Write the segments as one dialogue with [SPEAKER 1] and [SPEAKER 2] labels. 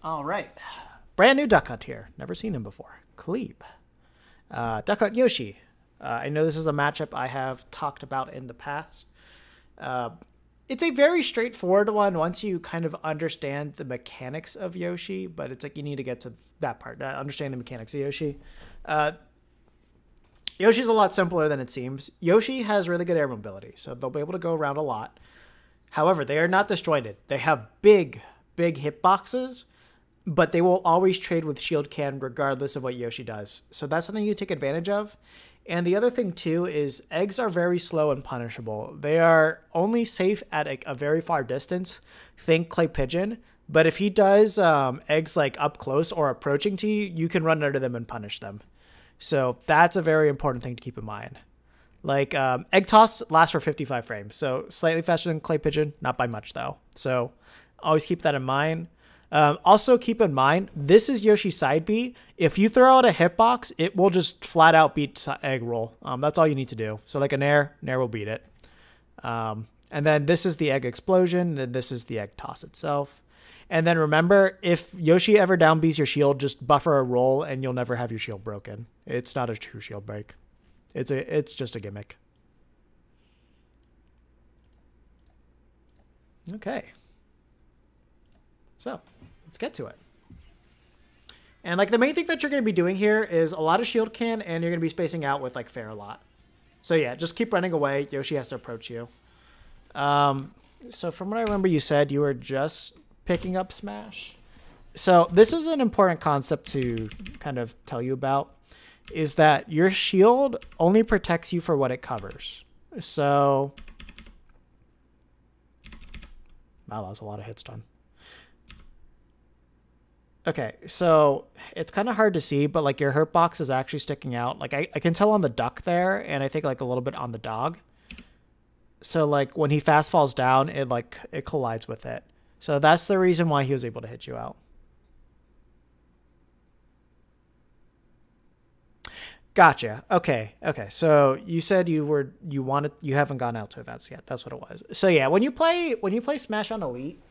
[SPEAKER 1] All right. Brand new Duck Hunt here. Never seen him before. Cleade. Duck Hunt Yoshi. I know this is a matchup I have talked about in the past. Uh, it's a very straightforward one once you kind of understand the mechanics of Yoshi, but it's like you need to get to that part, understand the mechanics of Yoshi. Yoshi's a lot simpler than it seems. Yoshi has really good air mobility, so they'll be able to go around a lot. However, they are not disjointed. They have big hitboxes, but they will always trade with Shield Can regardless of what Yoshi does. So that's something you take advantage of. And the other thing too is eggs are very slow and punishable. They are only safe at a very far distance. Think Clay Pigeon. But if he does eggs like up close or approaching to you, you can run under them and punish them. So that's a very important thing to keep in mind. Like egg toss lasts for 55 frames. So slightly faster than Clay Pigeon, not by much though. So always keep that in mind. Also keep in mind, this is Yoshi's side B. If you throw out a hitbox, it will just flat out beat egg roll. That's all you need to do. So like a nair will beat it. And then this is the egg explosion. Then this is the egg toss itself. And then remember, if Yoshi ever down B's your shield, just buffer a roll and you'll never have your shield broken. It's not a true shield break. It's just a gimmick. Okay. So let's get to it. And like the main thing that you're going to be doing here is a lot of shield can, and you're going to be spacing out with like fair a lot. So yeah, just keep running away. Yoshi has to approach you. So from what I remember, you said you were just picking up Smash. So this is an important concept to kind of tell you about, is that your shield only protects you for what it covers. So, wow, that was a lot of hits done. Okay, so it's kind of hard to see, but like your hurt box is actually sticking out. Like I can tell on the duck there, and I think like a little bit on the dog. So like when he fast falls down, it collides with it. So that's the reason why he was able to hit you out. Gotcha. Okay. So you said you haven't gone out to events yet. That's what it was. So yeah, when you play Smash on Elite,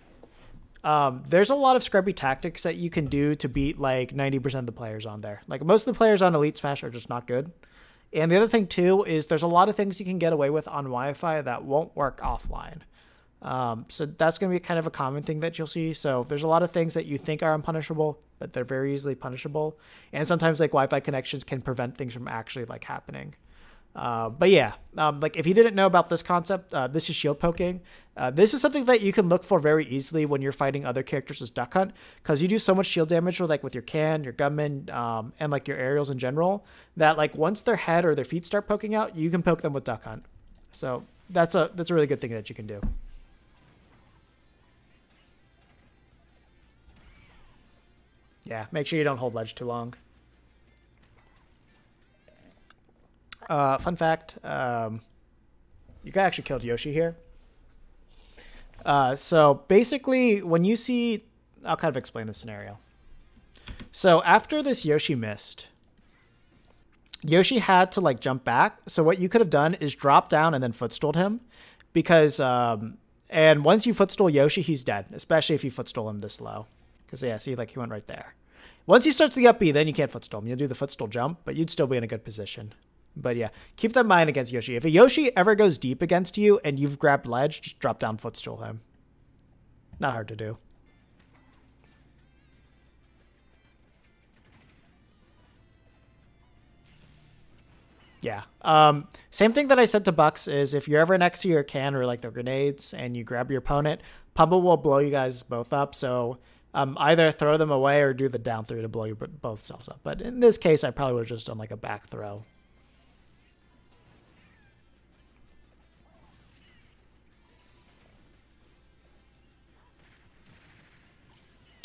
[SPEAKER 1] there's a lot of scrubby tactics that you can do to beat like 90% of the players on there. Like most of the players on Elite Smash are just not good. And the other thing too is there's a lot of things you can get away with on Wi-Fi that won't work offline. So that's going to be kind of a common thing that you'll see. So there's a lot of things that you think are unpunishable, but they're very easily punishable. And sometimes like Wi-Fi connections can prevent things from actually like happening. But yeah, like if you didn't know about this concept, this is shield poking. This is something that you can look for very easily when you're fighting other characters as Duck Hunt, because you do so much shield damage with your can, your gunman, and like your aerials in general, that like once their head or their feet start poking out, you can poke them with Duck Hunt. So that's a really good thing that you can do. Yeah, make sure you don't hold ledge too long. Fun fact, you got actually killed Yoshi here. So basically, when you see, I'll kind of explain the scenario. So after this Yoshi missed, Yoshi had to like jump back. So what you could have done is drop down and then footstooled him, because and once you footstool Yoshi, he's dead, especially if you footstool him this low. Because yeah, see, like he went right there. Once he starts the up B, then you can't footstool him. You'll do the footstool jump, but you'd still be in a good position. But yeah, keep that in mind against Yoshi. If a Yoshi ever goes deep against you and you've grabbed ledge, just drop down footstool him. Not hard to do. Yeah. Same thing that I said to Bucks is if you're ever next to your can or like the grenades and you grab your opponent, Pummel will blow you guys both up. So either throw them away or do the down three to blow you both selves up. But in this case, I probably would have just done like a back throw.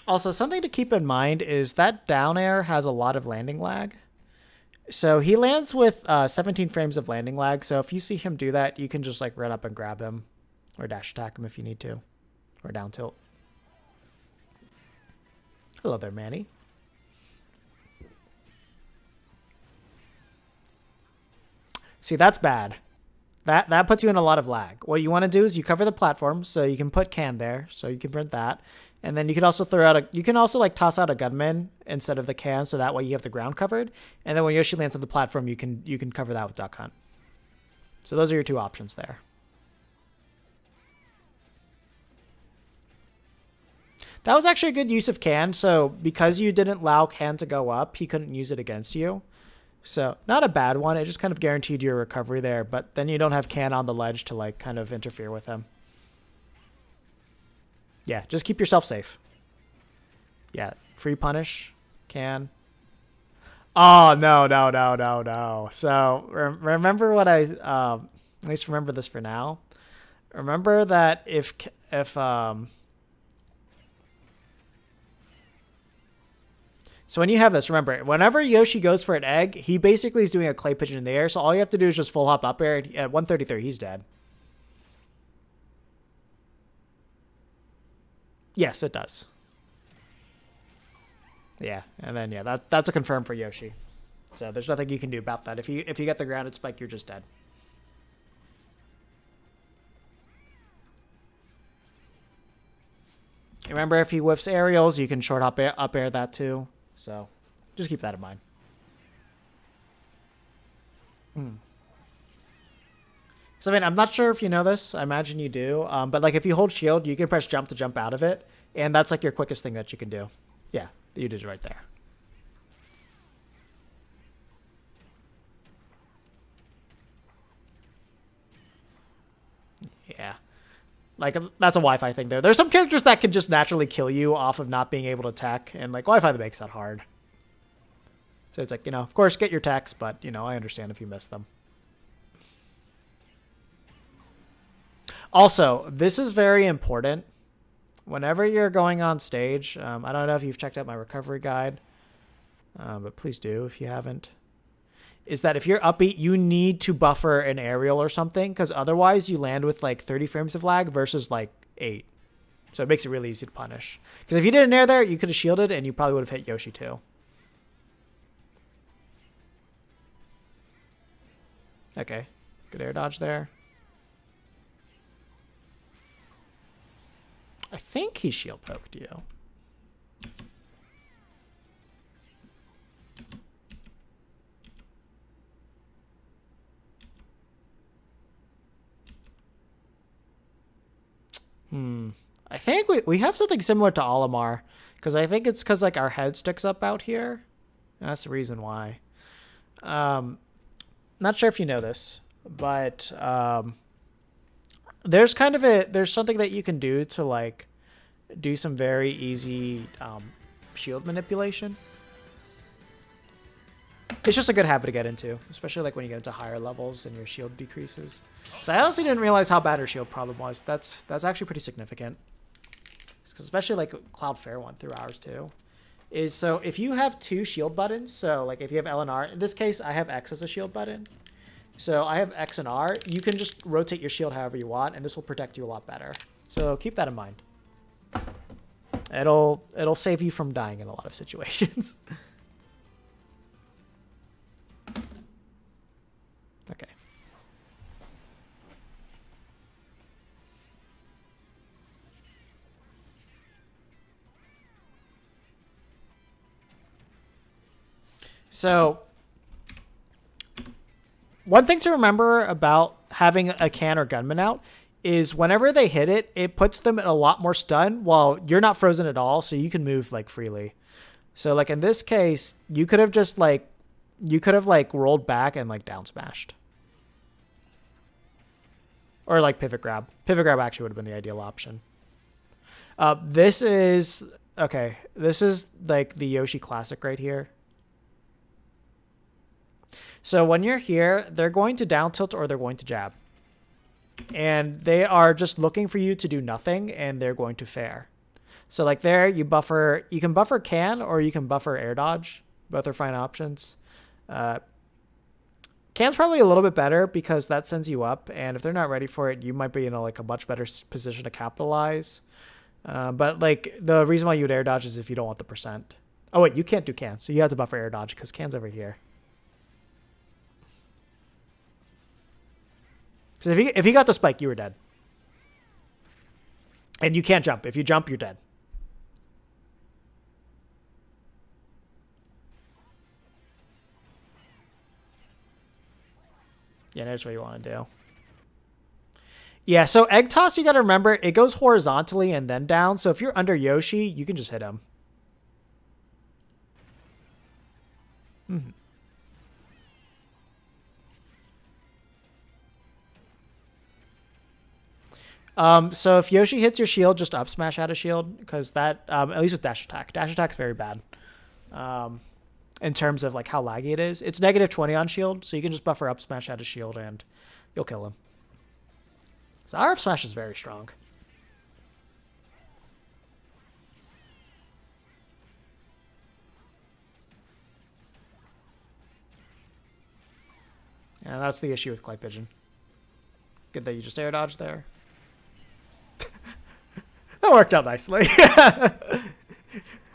[SPEAKER 1] Also, something to keep in mind is that down air has a lot of landing lag. So he lands with 17 frames of landing lag. So if you see him do that, you can just like run up and grab him or dash attack him if you need to, or down tilt. Hello there, Manny. See, that's bad. That puts you in a lot of lag. What you want to do is you cover the platform, so you can put can there, so you can print that. And then you can also like toss out a gunman instead of the can, so that way you have the ground covered. And then when Yoshi lands on the platform, you can cover that with Duck Hunt. So those are your two options there. That was actually a good use of can. So because you didn't allow can to go up, he couldn't use it against you. So not a bad one. It just kind of guaranteed your recovery there, but then you don't have can on the ledge to like kind of interfere with him. Yeah, just keep yourself safe. Yeah, free punish, can. Oh, no. So remember what at least remember this for now. Remember that if so when you have this, remember, whenever Yoshi goes for an egg, he basically is doing a clay pigeon in the air. So all you have to do is just full hop up air. At 133, he's dead. Yes, it does. Yeah, and then yeah, that's a confirm for Yoshi. So there's nothing you can do about that. If you get the grounded spike, you're just dead. Remember, if he whiffs aerials, you can short up air that too. So just keep that in mind. So, I mean, I'm not sure if you know this. I imagine you do. But, like, if you hold shield, you can press jump to jump out of it. And that's, like, your quickest thing that you can do. Yeah, you did it right there. Yeah. Like, that's a Wi-Fi thing there. There's some characters that can just naturally kill you off of not being able to tech. And, like, Wi-Fi that makes that hard. So it's like, you know, of course, get your techs. But, you know, I understand if you miss them. Also, this is very important. Whenever you're going on stage, I don't know if you've checked out my recovery guide, but please do if you haven't, is that if you're upbeat, you need to buffer an aerial or something, because otherwise you land with like 30 frames of lag versus like 8. So it makes it really easy to punish. Because if you did an air there, you could have shielded and you probably would have hit Yoshi too. Okay, good air dodge there. I think he shield poked you. I think we have something similar to Olimar, because I think it's because like our head sticks up out here. That's the reason why. Not sure if you know this, but there's something that you can do to like do some very easy shield manipulation. It's just a good habit to get into, especially like when you get into higher levels and your shield decreases. So I honestly didn't realize how bad her shield problem was. That's actually pretty significant. Especially like Cloudfair went through ours too. Is so if you have 2 shield buttons, so like if you have L and R, in this case I have X as a shield button. So I have X and R, you can just rotate your shield however you want, and this will protect you a lot better. So keep that in mind. It'll save you from dying in a lot of situations. Okay. So one thing to remember about having a can or gunman out is whenever they hit it, it puts them in a lot more stun while you're not frozen at all, so you can move like freely. So like in this case, you could have just like rolled back and like down smashed. Or like pivot grab. Pivot grab actually would have been the ideal option. This is like the Yoshi Classic right here. So when you're here, they're going to down tilt or they're going to jab. And they are just looking for you to do nothing, and they're going to fair. So like there, you can buffer can or you can buffer air dodge. Both are fine options. Can's probably a little bit better because that sends you up, and if they're not ready for it, you might be in a much better position to capitalize. But like the reason why you would air dodge is if you don't want the percent. Oh wait, you can't do can, so you have to buffer air dodge because can's over here. So if he got the spike, you were dead. And you can't jump. If you jump, you're dead. Yeah, that's what you want to do. Yeah, so egg toss, you got to remember, it goes horizontally and then down. So if you're under Yoshi, you can just hit him. Mm-hmm. So if Yoshi hits your shield, just up smash out of shield, because that, at least with dash attack. Dash attack's very bad. In terms of like how laggy it is. It's negative 20 on shield, so you can just buffer up smash out of shield and you'll kill him. So our up smash is very strong. And that's the issue with Clay Pigeon. Good that you just air dodged there. That worked out nicely.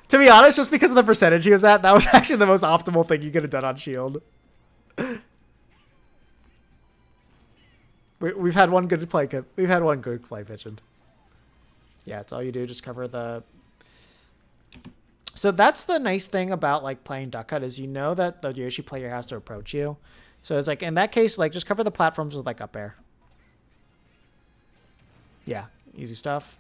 [SPEAKER 1] To be honest, just because of the percentage he was at, that was actually the most optimal thing you could have done on shield. We've had one good play. We've had one good play Pigeon. Yeah, it's all you do. Just cover the. So that's the nice thing about like playing Duck Cut is you know that the Yoshi player has to approach you. So it's like in that case, like just cover the platforms with like up air. Yeah, easy stuff.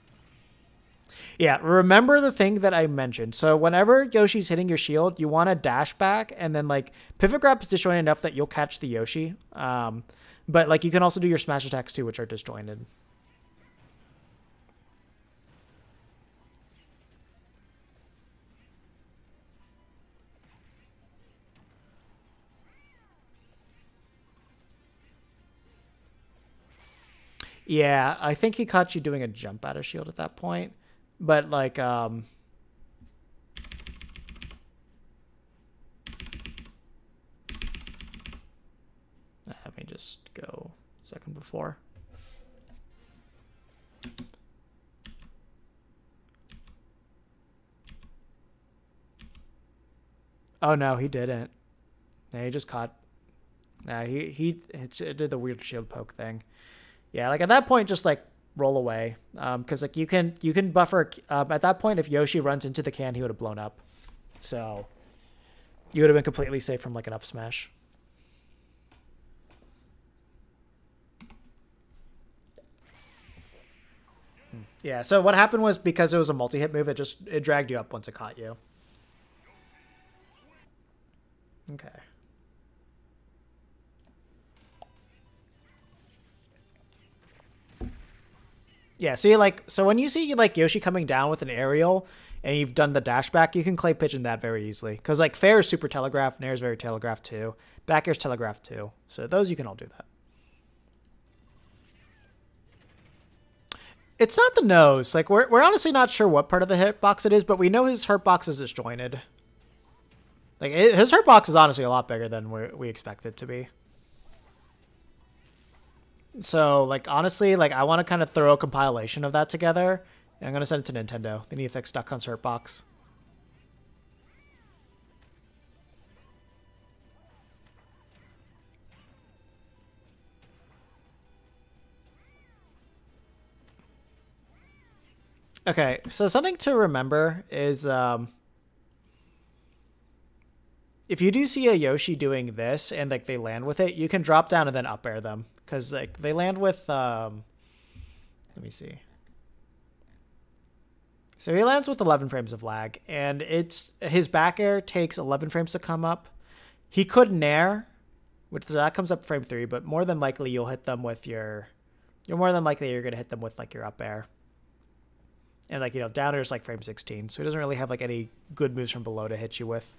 [SPEAKER 1] Yeah, remember the thing that I mentioned. So whenever Yoshi's hitting your shield, you want to dash back and then like pivot grab is disjointed enough that you'll catch the Yoshi. But like you can also do your smash attacks too, which are disjointed. Yeah, I think he caught you doing a jump out of shield at that point. But like let me just go a second before. Oh no, he didn't. Yeah, he just caught. Nah, he did the weird shield poke thing. Yeah, like at that point, just like roll away, because like you can buffer. At that point, if Yoshi runs into the can, he would have blown up. So you would have been completely safe from like an up smash. Yeah. So what happened was because it was a multi-hit move, it dragged you up once it caught you. Okay. Yeah, see, like, so when you see, like, Yoshi coming down with an aerial and you've done the dash back, you can clay pigeon that very easily. Because, like, fair is super telegraphed, nair is very telegraphed too. Back air's telegraphed too. So those you can all do that. It's not the nose. Like, we're honestly not sure what part of the hitbox it is, but we know his hurtbox is disjointed. Like, his hurtbox is honestly a lot bigger than we expect it to be. So, like, honestly, like, I want to kind of throw a compilation of that together. And I'm going to send it to Nintendo. They need to fix Duck Hunt's hurtbox. Okay, so something to remember is if you do see a Yoshi doing this and like they land with it, you can drop down and then up air them. Because like they land with let me see. So he lands with 11 frames of lag, and it's his back air takes 11 frames to come up. He could nair, which that comes up frame 3, but more than likely you'll hit them with your you're gonna hit them with like your up air. And like, you know, down air's like frame 16, so he doesn't really have like any good moves from below to hit you with.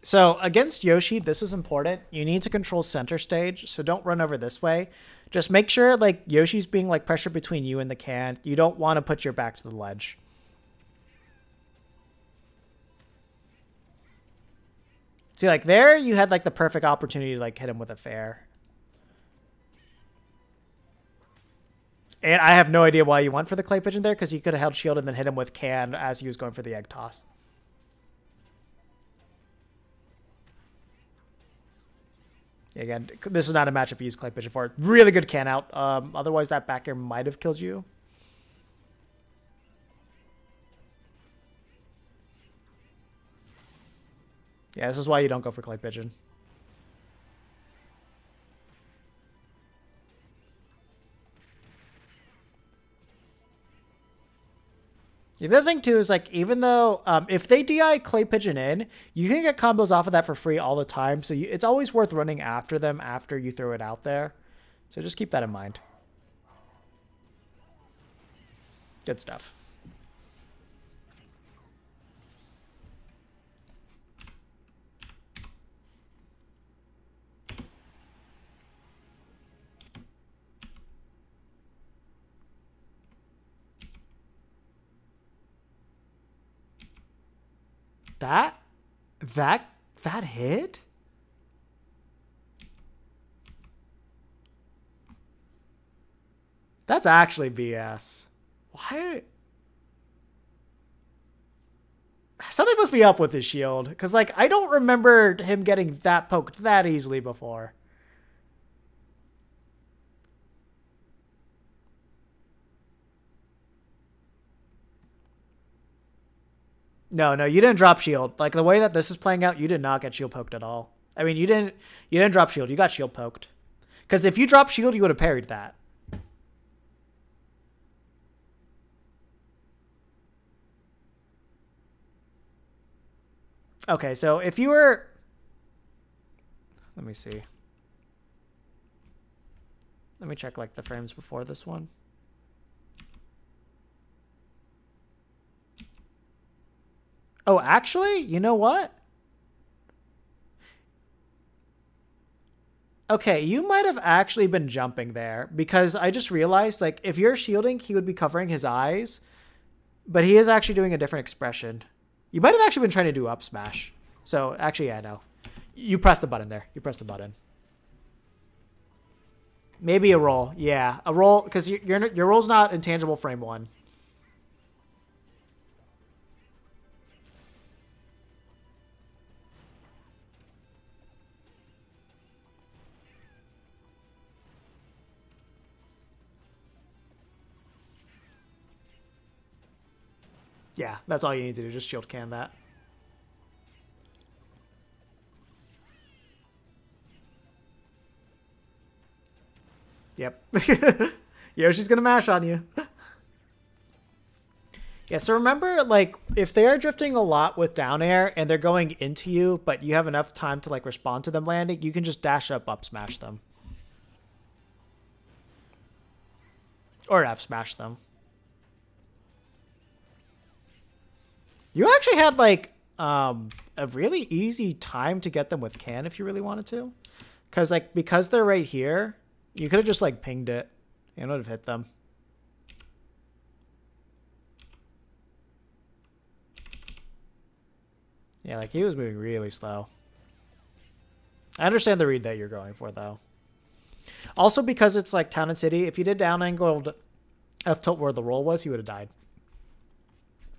[SPEAKER 1] So against Yoshi, this is important. You need to control center stage, so don't run over this way. Just make sure like Yoshi's being like pressured between you and the can. You don't want to put your back to the ledge. See, like there, you had like the perfect opportunity to like hit him with a fair. And I have no idea why you went for the clay pigeon there, because you could have held shield and then hit him with can as he was going for the egg toss. Again, this is not a matchup you use clay pigeon for. Really good can out. Otherwise, that back air might have killed you. Yeah, this is why you don't go for clay pigeon. The other thing too is like, even though if they DI clay pigeon in, you can get combos off of that for free all the time. So it's always worth running after them after you throw it out there. So just keep that in mind. Good stuff. That hit? That's actually BS. Why? Something must be up with his shield. Because, like, I don't remember him getting that poked that easily before. No, you didn't drop shield. Like, the way that this is playing out, you did not get shield poked at all. I mean, you didn't drop shield. You got shield poked. Because if you dropped shield, you would have parried that. Okay, so if you were... Let me see. Let me check, like, the frames before this one. Oh, actually, you know what? Okay, you might have actually been jumping there, because I just realized, like, if you're shielding, he would be covering his eyes, but he is actually doing a different expression. You might have actually been trying to do up smash. So, actually, yeah, no. You pressed a button there. You pressed a button. Maybe a roll. Yeah, a roll, because your roll's not intangible frame 1. Yeah, that's all you need to do. Just shield can that. Yep. Yoshi's gonna mash on you. Yeah, so remember, like, if they are drifting a lot with down air and they're going into you, but you have enough time to, like, respond to them landing, you can just dash up smash them. Or F smash them. You actually had, like, a really easy time to get them with can if you really wanted to. Because they're right here, you could have just, like, pinged it and it would have hit them. Yeah, like, he was moving really slow. I understand the read that you're going for, though. Also, because it's, like, town and city, if you did down-angled F-tilt where the roll was, he would have died.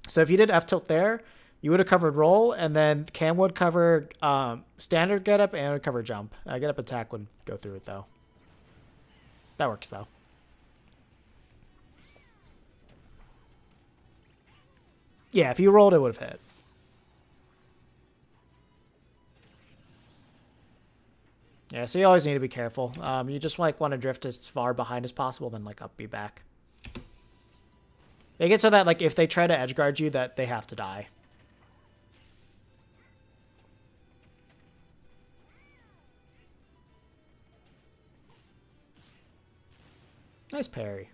[SPEAKER 1] So if you did F-tilt there, you would have covered roll, and then Cam would cover standard get-up and would cover jump. Get-up attack would go through it, though. That works, though. Yeah, if you rolled, it would have hit. Yeah, so you always need to be careful. You just, like, want to drift as far behind as possible, then, like, up, be back. Make it so that, like, if they try to edge guard you, that they have to die. Nice parry.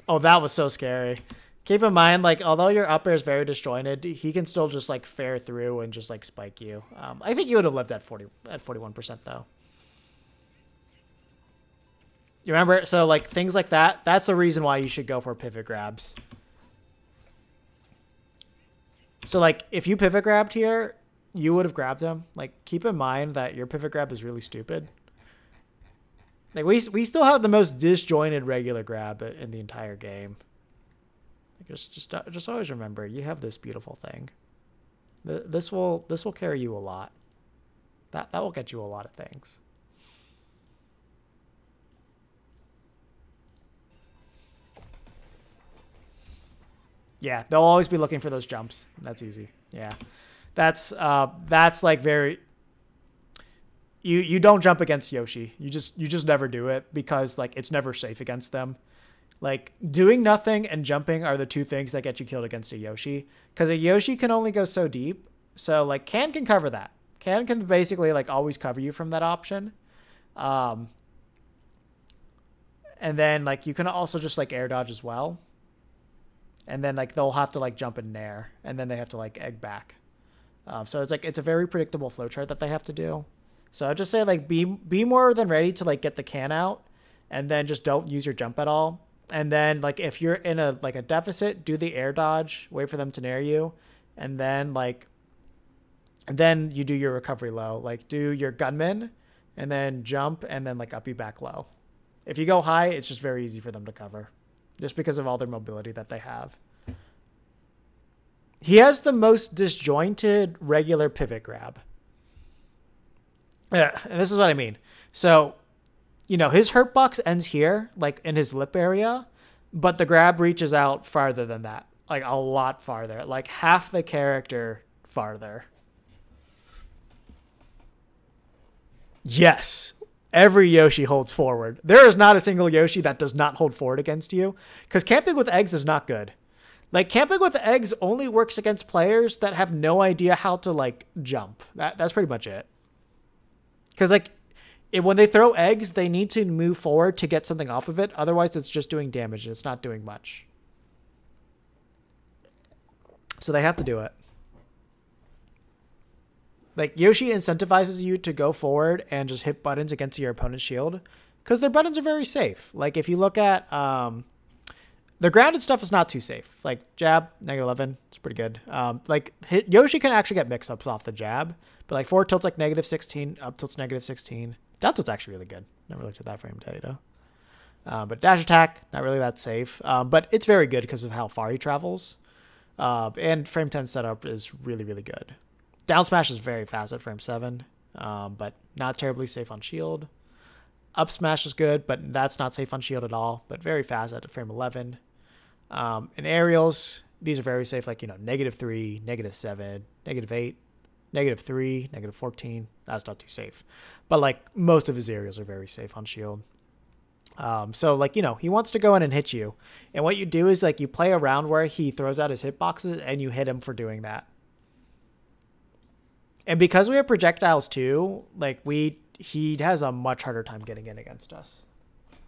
[SPEAKER 1] Oh, that was so scary. Keep in mind, like, although your up air is very disjointed, he can still just, like, fare through and just, like, spike you. I think you would have lived at 41%, though. You remember? So, like, things like that, that's the reason why you should go for pivot grabs. So, like, if you pivot grabbed here, you would have grabbed him. Like, keep in mind that your pivot grab is really stupid. Like we still have the most disjointed regular grab in the entire game. Just always remember, you have this beautiful thing. This will carry you a lot. That will get you a lot of things. Yeah, they'll always be looking for those jumps. That's easy. Yeah, that's like very. You don't jump against Yoshi. You just never do it because like it's never safe against them. Like doing nothing and jumping are the two things that get you killed against a Yoshi, because a Yoshi can only go so deep. So like can cover that. Can basically like always cover you from that option. And then like you can also just like air dodge as well. And then like they'll have to like jump in air, and then they have to like egg back. So it's like it's a very predictable flowchart that they have to do. So I'd just say like be more than ready to like get the can out, and then just don't use your jump at all. And then like if you're in a like a deficit, do the air dodge, wait for them to nair you, and then you do your recovery low. Like do your gunman, and then jump, and then like up you back low. If you go high, it's just very easy for them to cover, just because of all their mobility that they have. He has the most disjointed regular pivot grab. Yeah, and this is what I mean. So, you know, his hurt box ends here, like in his lip area, but the grab reaches out farther than that, like a lot farther, like half the character farther. Yes, every Yoshi holds forward. There is not a single Yoshi that does not hold forward against you, because camping with eggs is not good. Like camping with eggs only works against players that have no idea how to like jump. That's pretty much it. Because like when they throw eggs, they need to move forward to get something off of it. Otherwise, it's just doing damage. It's not doing much. So they have to do it. Like Yoshi incentivizes you to go forward and just hit buttons against your opponent's shield, because their buttons are very safe. Like if you look at the grounded stuff is not too safe. Like jab, -11, it's pretty good. Yoshi can actually get mix-ups off the jab, but like forward tilt's like -16, up tilt's -16. Down tilt's actually really good. Never looked at that frame data. But dash attack, not really that safe. But it's very good because of how far he travels. And frame 10 setup is really, really good. Down smash is very fast at frame 7, but not terribly safe on shield. Up smash is good, but that's not safe on shield at all, but very fast at frame 11. And aerials, these are very safe, like, you know, -3, -7, -8, -3, -14. That's not too safe. But, like, most of his aerials are very safe on shield. So, like, you know, he wants to go in and hit you. And what you do is, like, you play a round where he throws out his hitboxes and you hit him for doing that. And because we have projectiles too, like, he has a much harder time getting in against us.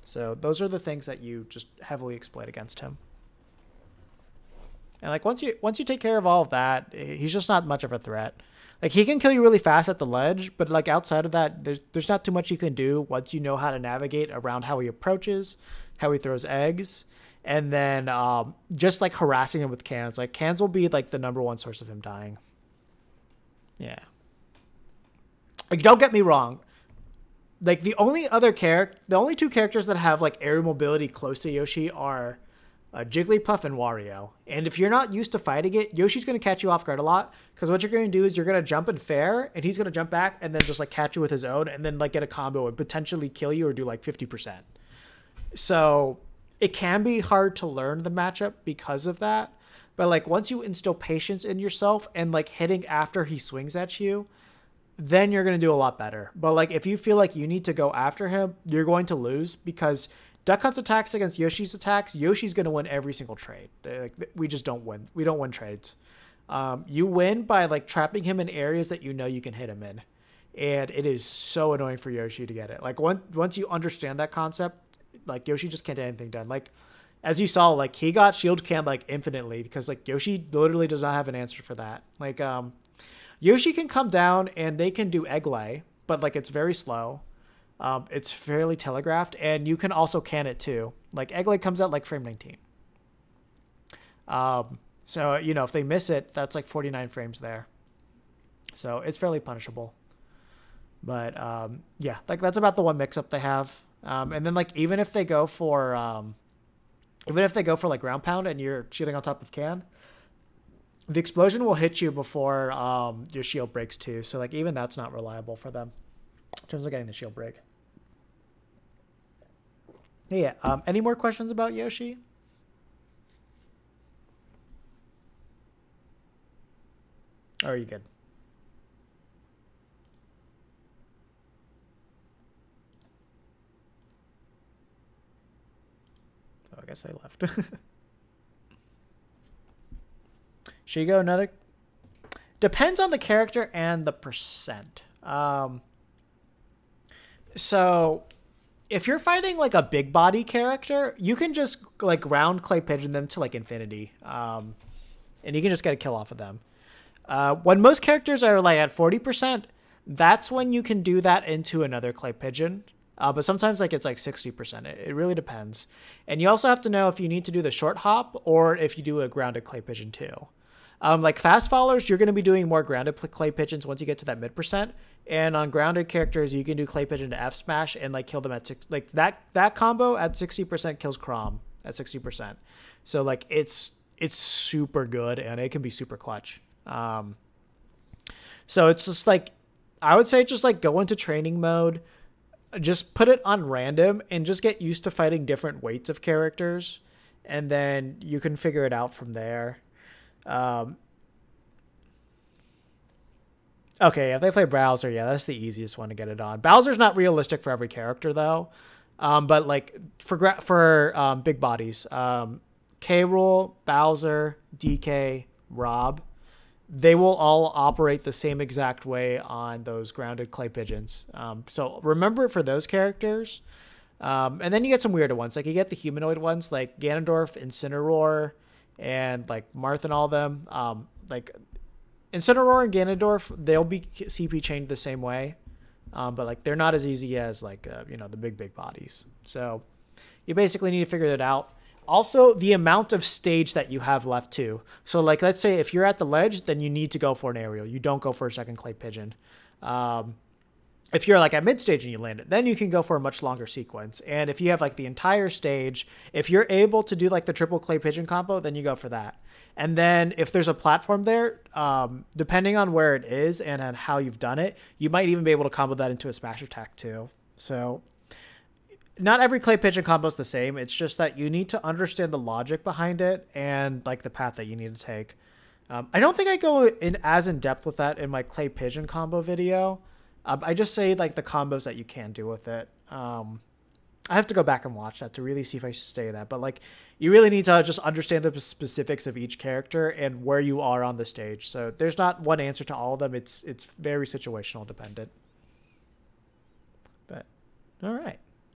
[SPEAKER 1] So those are the things that you just heavily exploit against him. And like once you take care of all of that, he's just not much of a threat. Like he can kill you really fast at the ledge, but like outside of that, there's not too much you can do once you know how to navigate around how he approaches, how he throws eggs, and then just like harassing him with cans. Like cans will be like the #1 source of him dying. Yeah. Like don't get me wrong. Like the only two characters that have like aerial mobility close to Yoshi are Jigglypuff and Wario. And if you're not used to fighting it, Yoshi's going to catch you off guard a lot, because what you're going to do is you're going to jump in fair and he's going to jump back and then just like catch you with his own and then like get a combo and potentially kill you or do like 50%. So it can be hard to learn the matchup because of that. But like once you instill patience in yourself and like hitting after he swings at you, then you're going to do a lot better. But like if you feel like you need to go after him, you're going to lose, because Duck Hunt's attacks against Yoshi's attacks, Yoshi's going to win every single trade. Like, we just don't win. We don't win trades. You win by like trapping him in areas that you know you can hit him in. And it is so annoying for Yoshi to get it. Like once you understand that concept, like Yoshi just can't get anything done. Like as you saw, like he got shield canned like infinitely, because like Yoshi literally does not have an answer for that. Like Yoshi can come down and they can do egg lay, but like it's very slow. It's fairly telegraphed, and you can also can it too. Like egg lay comes out like frame 19. So, you know, if they miss it, that's like 49 frames there. So it's fairly punishable. But yeah, like that's about the one mix-up they have. And then like even if they go for like ground pound and you're shooting on top of can, the explosion will hit you before your shield breaks too. So like even that's not reliable for them in terms of getting the shield break. Yeah. Any more questions about Yoshi? Or are you good? Oh, I guess I left. Should you go another? Depends on the character and the percent. So if you're fighting like a big body character, you can just like round clay pigeon them to like infinity. And you can just get a kill off of them. When most characters are like at 40%, that's when you can do that into another clay pigeon. But sometimes like it's like 60%. It really depends. And you also have to know if you need to do the short hop or if you do a grounded clay pigeon too. Like fast followers, you're going to be doing more grounded clay pigeons once you get to that mid percent. And on grounded characters, you can do clay pigeon to F smash and like kill them at like that combo at 60% kills Crom at 60%. So like it's super good and it can be super clutch. So it's just like, I would say just like go into training mode, just put it on random and just get used to fighting different weights of characters. And then you can figure it out from there. Okay, if they play Bowser, yeah, that's the easiest one to get it on. Bowser's not realistic for every character though. But like for big bodies, K. Rool, Bowser, DK, Rob, they will all operate the same exact way on those grounded clay pigeons. So remember for those characters. And then you get some weirder ones. Like you get the humanoid ones like Ganondorf, Incineroar, and like Marth and all of them. Like Incineroar and Ganondorf, they'll be CP chained the same way. But like they're not as easy as like, the big bodies. So you basically need to figure it out. Also, the amount of stage that you have left too. So like, let's say if you're at the ledge, then you need to go for an aerial. You don't go for a second clay pigeon. If you're like at mid stage and you land it, then you can go for a much longer sequence. And if you have like the entire stage, if you're able to do like the triple clay pigeon combo, then you go for that. And then if there's a platform there, depending on where it is and on how you've done it, you might even be able to combo that into a smash attack too. So not every clay pigeon combo is the same. It's just that you need to understand the logic behind it and like the path that you need to take. I don't think I go in depth with that in my clay pigeon combo video. I just say like the combos that you can do with it. I have to go back and watch that to really see if I should stay that. But like, you really need to just understand the specifics of each character and where you are on the stage. So there's not one answer to all of them. It's very situational dependent. But all right.